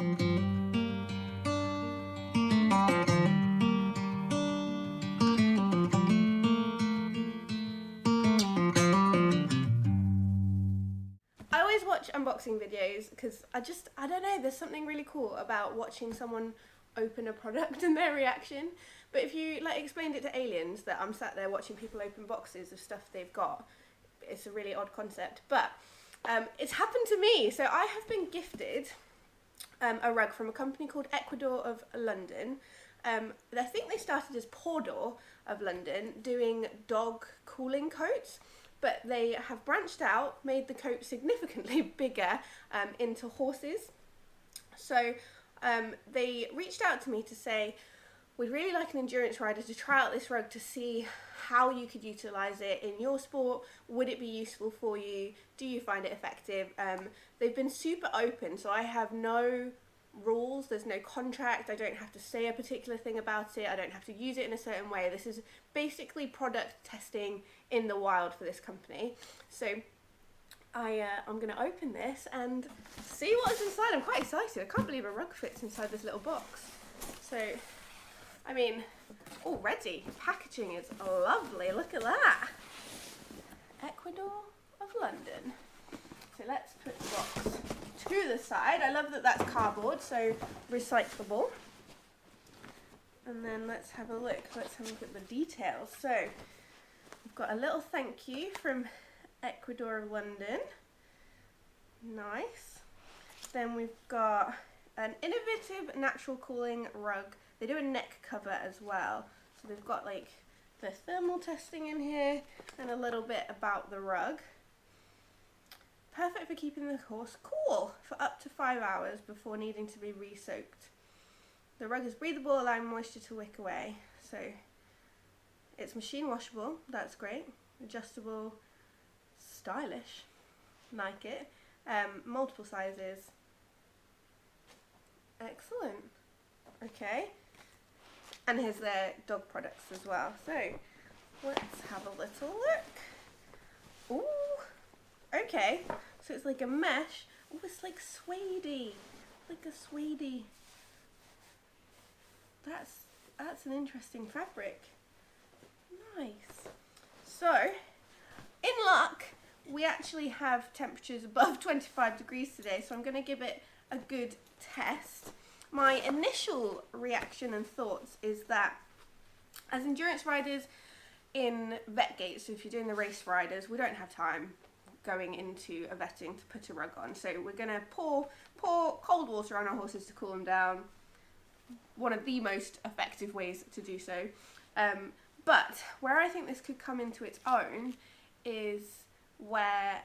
I always watch unboxing videos because I don't know, there's something really cool about watching someone open a product and their reaction. But if you like explained it to aliens that I'm sat there watching people open boxes of stuff they've got, it's a really odd concept. But it's happened to me. So I have been gifted a rug from a company called Equidaw of London. I think they started as Pawdaw of London, doing dog cooling coats. But they have branched out, made the coat significantly bigger into horses. So they reached out to me to say, we'd really like an endurance rider to try out this rug to see how you could utilise it in your sport. Would it be useful for you? Do you find it effective? They've been super open, so I have no rules, there's no contract, I don't have to say a particular thing about it, I don't have to use it in a certain way. This is basically product testing in the wild for this company. So I'm going to open this and see what's inside. I'm quite excited. I can't believe a rug fits inside this little box. So, I mean, already the packaging is lovely. Look at that. Equidaw of London. So let's put the box to the side. I love that that's cardboard, so recyclable. And then let's have a look. Let's have a look at the details. So we've got a little thank you from Equidaw of London. Nice. Then we've got an innovative natural cooling rug. They do a neck cover as well. So they've got like the thermal testing in here and a little bit about the rug. Perfect for keeping the horse cool for up to 5 hours before needing to be re-soaked. The rug is breathable, allowing moisture to wick away. So it's machine washable, that's great. Adjustable, stylish, like it. Multiple sizes. Excellent. Okay. And here's their dog products as well. So let's have a little look. Ooh. Okay. So it's like a mesh. Oh, it's like suede-y. Like a suede-y. That's an interesting fabric. Nice. So, in luck, we actually have temperatures above 25 degrees today, so I'm going to give it a good test. My initial reaction and thoughts is that as endurance riders in vet gates, so if you're doing the race riders, we don't have time going into a vetting to put a rug on. So we're going to pour cold water on our horses to cool them down. One of the most effective ways to do so. But where I think this could come into its own is where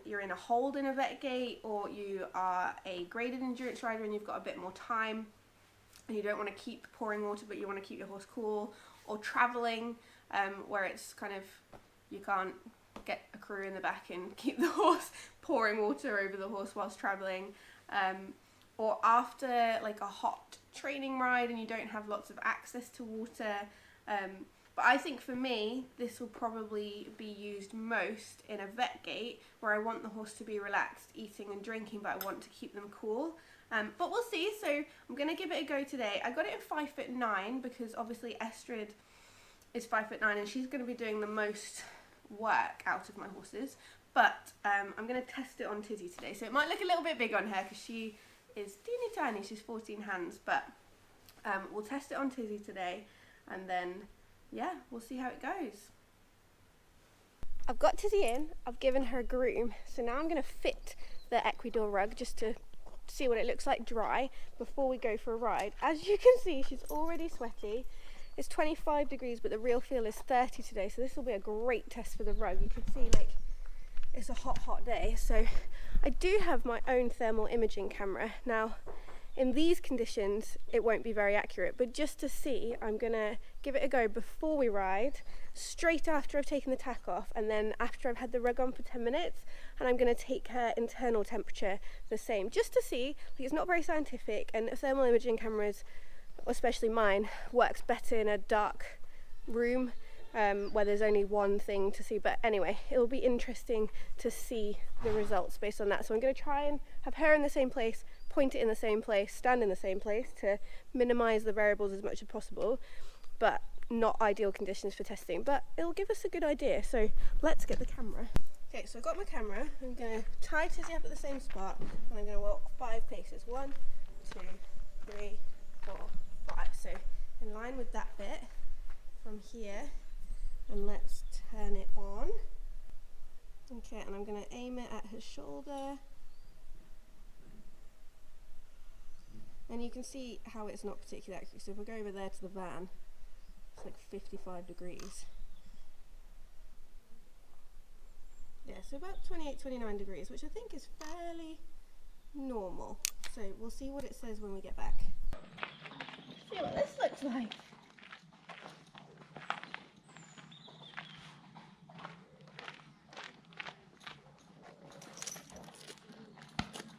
you're in a hold in a vet gate, or you are a graded endurance rider and you've got a bit more time and you don't want to keep pouring water but you want to keep your horse cool, or travelling where it's kind of, you can't get a crew in the back and keep the horse pouring water over the horse whilst travelling, or after like a hot training ride and you don't have lots of access to water. But I think for me, this will probably be used most in a vet gate where I want the horse to be relaxed, eating and drinking, but I want to keep them cool. But we'll see, so I'm going to give it a go today. I got it in 5'9" because obviously Estrid is 5'9" and she's going to be doing the most work out of my horses. But I'm going to test it on Tizzy today. So it might look a little bit big on her because she is teeny tiny, she's 14 hands. But we'll test it on Tizzy today and then yeah, we'll see how it goes. I've got Tizzy in, I've given her a groom, so now I'm going to fit the Equidaw rug just to see what it looks like dry before we go for a ride. As you can see, she's already sweaty. It's 25 degrees, but the real feel is 30 today, so this will be a great test for the rug. You can see like it's a hot day. So I do have my own thermal imaging camera. Now in these conditions it won't be very accurate, but just to see, I'm gonna give it a go before we ride, straight after I've taken the tack off, and then after I've had the rug on for 10 minutes, and I'm gonna take her internal temperature the same, just to see. Like, it's not very scientific, and thermal imaging cameras, especially mine, works better in a dark room where there's only one thing to see. But anyway, it'll be interesting to see the results based on that. So I'm going to try and have her in the same place, point it in the same place, stand in the same place to minimize the variables as much as possible, but not ideal conditions for testing, but it'll give us a good idea. So let's get the camera. Okay, so I've got my camera. I'm going to tie Tizzy up at the same spot, and I'm going to walk 5 paces. 1, 2, 3, 4, 5. So in line with that bit from here, and let's turn it on. Okay, and I'm going to aim it at her shoulder. And you can see how it's not particularly accurate. So if I go over there to the van, it's like 55 degrees. Yeah, so about 28, 29 degrees, which I think is fairly normal. So we'll see what it says when we get back. See what this looks like.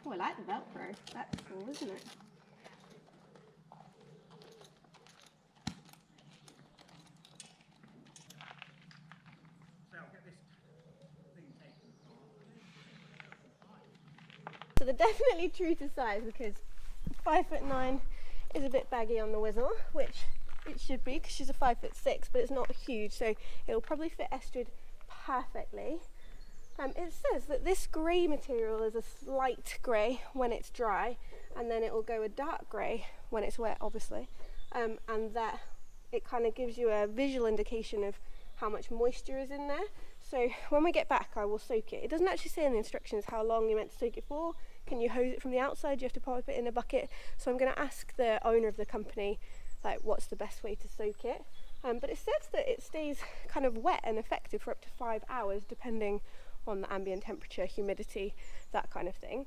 Oh, I like the Velcro. That's cool, isn't it? So they're definitely true to size, because 5'9" is a bit baggy on the Whizzle, which it should be because she's a 5'6", but it's not huge, so it'll probably fit Estrid perfectly. It says that this grey material is a slight grey when it's dry, and then it will go a dark grey when it's wet, obviously, and that it kind of gives you a visual indication of how much moisture is in there. So when we get back, I will soak it. It doesn't actually say in the instructions how long you're meant to soak it for. Can you hose it from the outside? Do you have to pop it in a bucket? So I'm going to ask the owner of the company, like, what's the best way to soak it. But it says that it stays kind of wet and effective for up to 5 hours, depending on the ambient temperature, humidity, that kind of thing.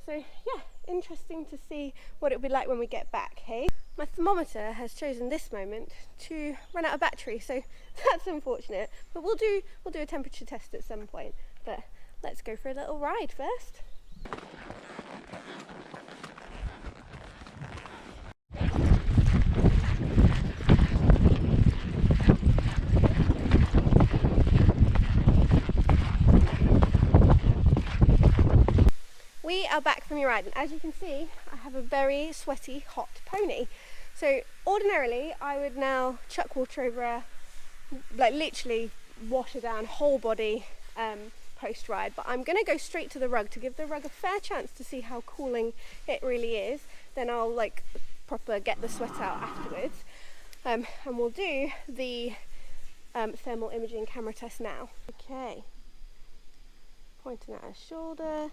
So yeah, interesting to see what it'll be like when we get back, hey? My thermometer has chosen this moment to run out of battery, so that's unfortunate. But we'll do a temperature test at some point. But let's go for a little ride first. We are back from your ride, and as you can see, I have a very sweaty, hot pony. So ordinarily, I would now chuck water over her, like literally wash her down whole body post-ride, but I'm going to go straight to the rug to give the rug a fair chance to see how cooling it really is. Then I'll like proper get the sweat out afterwards, and we'll do the thermal imaging camera test now. Okay, pointing at her shoulder.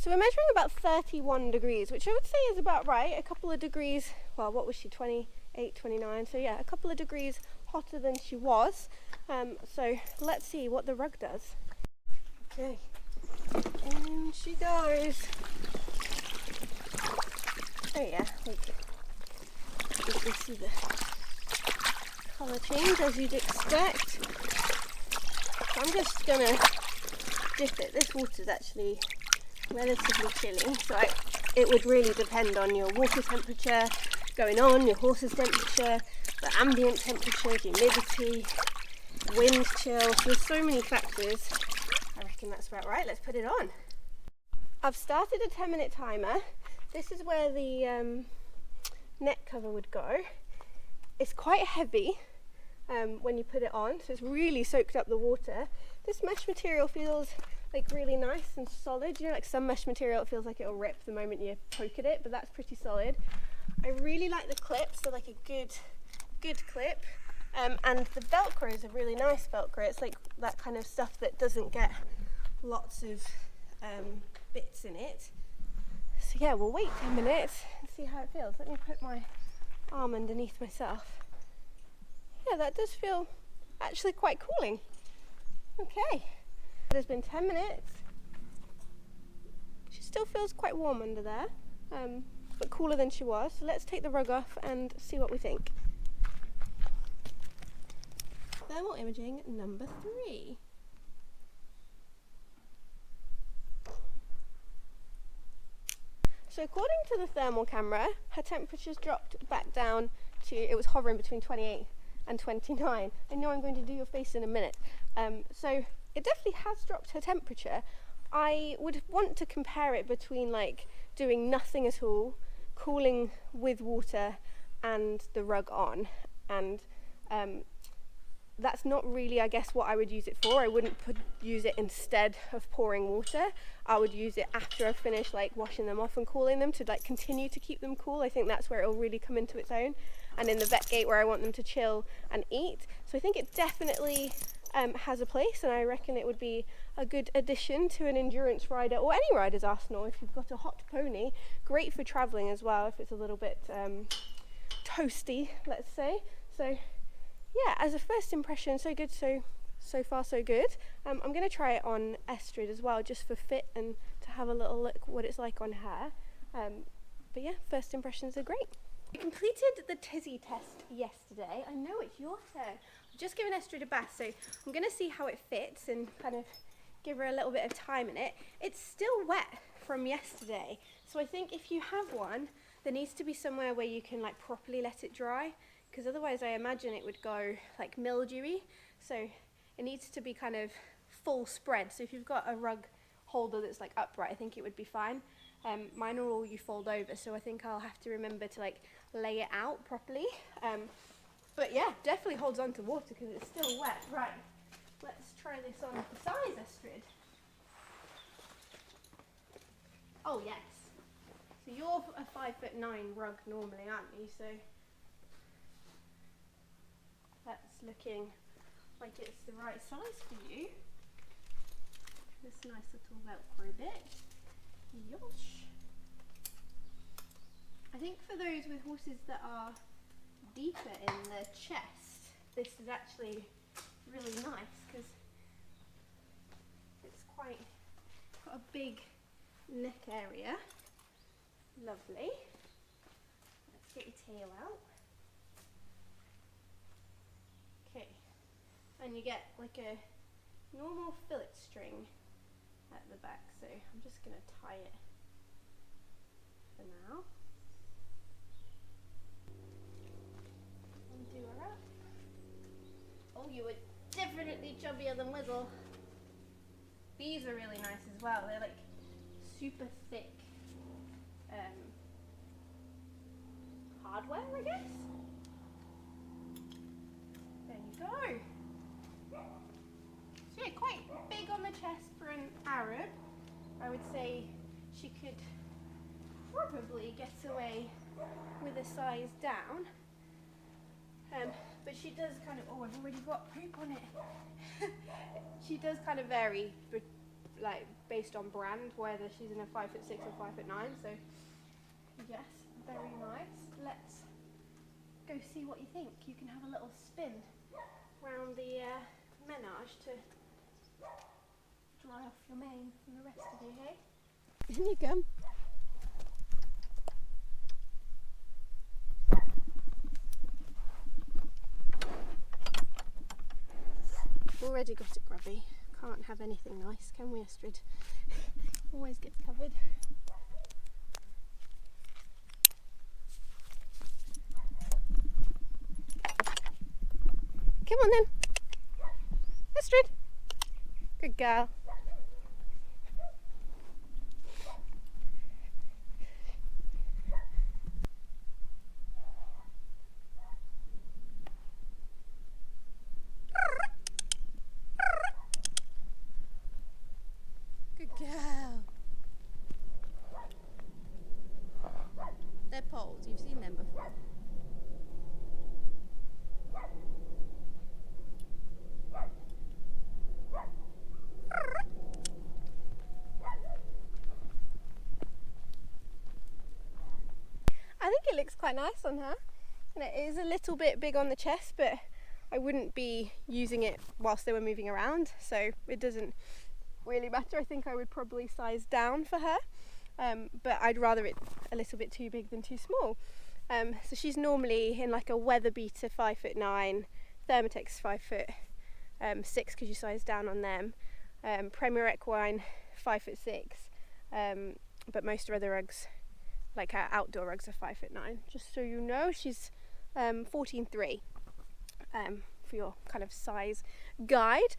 So we're measuring about 31 degrees, which I would say is about right. A couple of degrees, well, what was she, 28, 29? So yeah, a couple of degrees hotter than she was. So let's see what the rug does. Okay, in she goes. Oh yeah, you can see the colour change as you'd expect. So I'm just gonna dip it. This water's actually relatively chilly, so it would really depend on your water temperature going on, your horse's temperature, the ambient temperature, humidity, wind chill. So there's so many factors. I reckon that's about right. Let's put it on. I've started a 10-minute timer. This is where the neck cover would go. It's quite heavy when you put it on, so it's really soaked up the water. This mesh material feels like really nice and solid. You know, like some mesh material, it feels like it'll rip the moment you poke at it, but that's pretty solid. I really like the clips. They're like a good clip, and the Velcro is a really nice Velcro. It's like that kind of stuff that doesn't get lots of bits in it. So yeah, we'll wait 10 minutes and see how it feels. Let me put my arm underneath myself. Yeah, that does feel actually quite cooling. Okay. It has been 10 minutes. She still feels quite warm under there, but cooler than she was. So let's take the rug off and see what we think. Thermal imaging number 3. So according to the thermal camera, her temperature's dropped back down to, it was hovering between 28 and 29. I know I'm going to do your face in a minute. So it definitely has dropped her temperature. I would want to compare it between like doing nothing at all, cooling with water and the rug on, and that's not really, I guess, what I would use it for. I wouldn't use it instead of pouring water. I would use it after I've finished like washing them off and cooling them to like continue to keep them cool. I think that's where it'll really come into its own, and in the vet gate where I want them to chill and eat. So I think it definitely has a place, and I reckon it would be a good addition to an endurance rider or any rider's arsenal. If you've got a hot pony, great for travelling as well if it's a little bit toasty, let's say. So yeah, as a first impression, so good, so far so good. I'm going to try it on Estrid as well, just for fit and to have a little look what it's like on her. But yeah, first impressions are great. We completed the tizzy test yesterday. I know it's your turn. I've just given Estrid a bath, so I'm going to see how it fits and kind of give her a little bit of time in it. It's still wet from yesterday, so I think if you have one, there needs to be somewhere where you can like properly let it dry, because otherwise I imagine it would go like mildewy. So it needs to be kind of full spread. So if you've got a rug holder that's like upright, I think it would be fine. Mine are all you fold over, so I think I'll have to remember to like lay it out properly. But yeah, definitely holds on to water because it's still wet. Right, let's try this on the size, Estrid. Oh yes. So you're a 5'9" rug normally, aren't you? So that's looking like it's the right size for you. This nice little Velcro bit. Yosh. I think for those with horses that are deeper in the chest, this is actually really nice because it's quite got a big neck area. Lovely. Let's get your tail out. Okay, and you get like a normal fillet string at the back, so I'm just going to tie it for now. Undo her up. Oh, you were definitely chubbier than Wiggle. These are really nice as well. They're like super thick hardware, I guess. There you go. So yeah, quite big on the chest for an Arab. I would say she could probably get away with a size down. But she does kind of, oh, I've already got poop on it. She does kind of vary, like based on brand, whether she's in a 5'6" or 5'9". So yes, very nice. Let's go see what you think. You can have a little spin around the menage to dry off your mane from the rest of you, hey? In you come. Already got it grubby. Can't have anything nice, can we, Estrid? Always gets covered. Come on then. Estrid. Good girl. Good girl. They're poles. You've seen them before. I think it looks quite nice on her. And it is a little bit big on the chest, but I wouldn't be using it whilst they were moving around, so it doesn't really matter. I think I would probably size down for her, but I'd rather it a little bit too big than too small. So she's normally in like a weather beater 5'9", Thermatex 5'6" because you size down on them, Premier Equine 5'6", but most of her other rugs, like our outdoor rugs, are 5'9". Just so you know, she's 14.3. for your kind of size guide.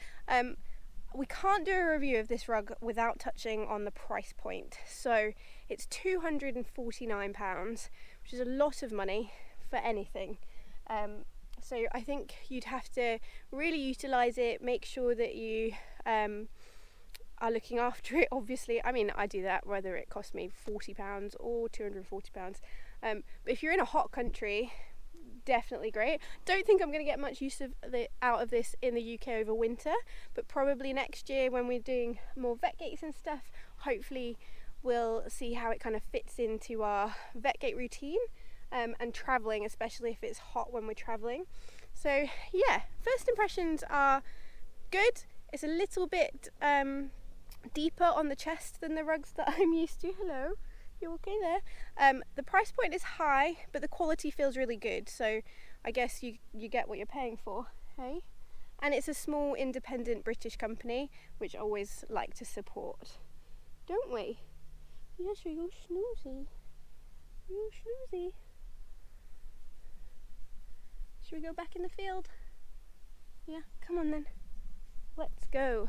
We can't do a review of this rug without touching on the price point. So it's £249, which is a lot of money for anything. So I think you'd have to really utilise it, make sure that you are looking after it, obviously. I mean, I do that whether it costs me £40 or £240. But if you're in a hot country, definitely great. Don't think I'm going to get much use out of this in the UK over winter, but probably next year when we're doing more vet gates and stuff, hopefully we'll see how it kind of fits into our vet gate routine, and travelling, especially if it's hot when we're travelling. So yeah, first impressions are good. It's a little bit deeper on the chest than the rugs that I'm used to. Hello, you okay there? The price point is high, but the quality feels really good, so I guess you get what you're paying for, hey? And it's a small independent British company, which I always like to support, don't we? Yes, you're snoozy. You're snoozy. Should we go back in the field? Yeah, come on then. Let's go.